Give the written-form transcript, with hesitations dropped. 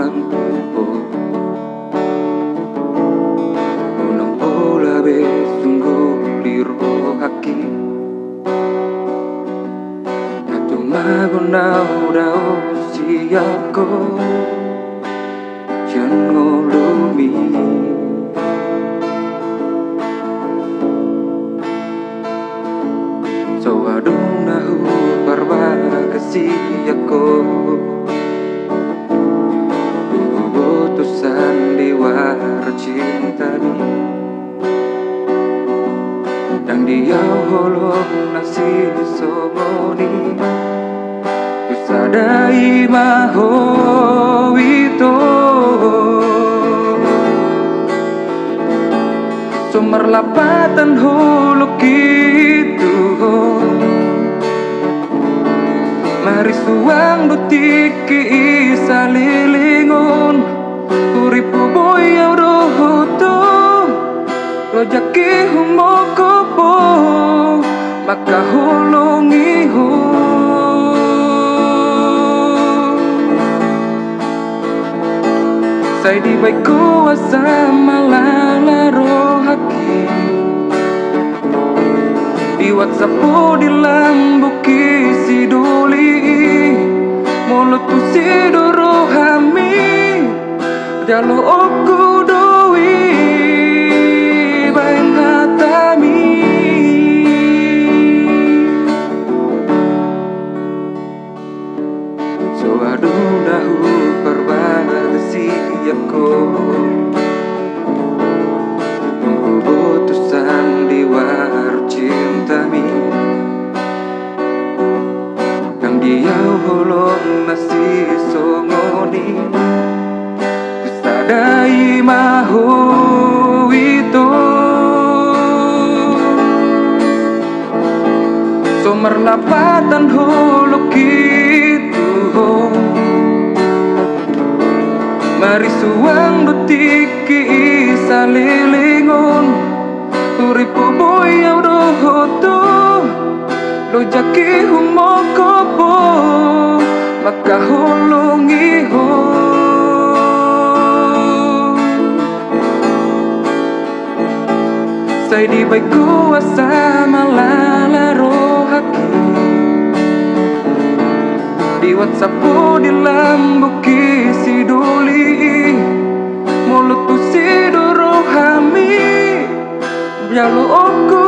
ang tubo. Unang pula be sungguh liro haki na tumagunaw daw siya ko diyan ngulumi. So adong nahu parbaga siya ko utusan diwar cinta ni yang dia holong nasi somoni tusadai maho ito sumerlapatan huluk itu mari suang dutiki isa lilingon uripu boyaw rohoto rojaki humoko po makahulungi ho say di bay kuasa malalaro haki di WhatsApp po di lambuki si doli mulut tu si doro hami jalo oku doi bain hatami so aduh dahu perbagasi aku utusan diwar cintami yang dia holong masih songoni tusadai mahu itu sumerlapatan huluk itu mari suang dutiki isa lilingon uripu boyaw rohoto lojaki humoko po makahulungi ho say di bay kuasa malalaro haki di WhatsApp po di lambuki si doli mulut tu si doro hami jalo oku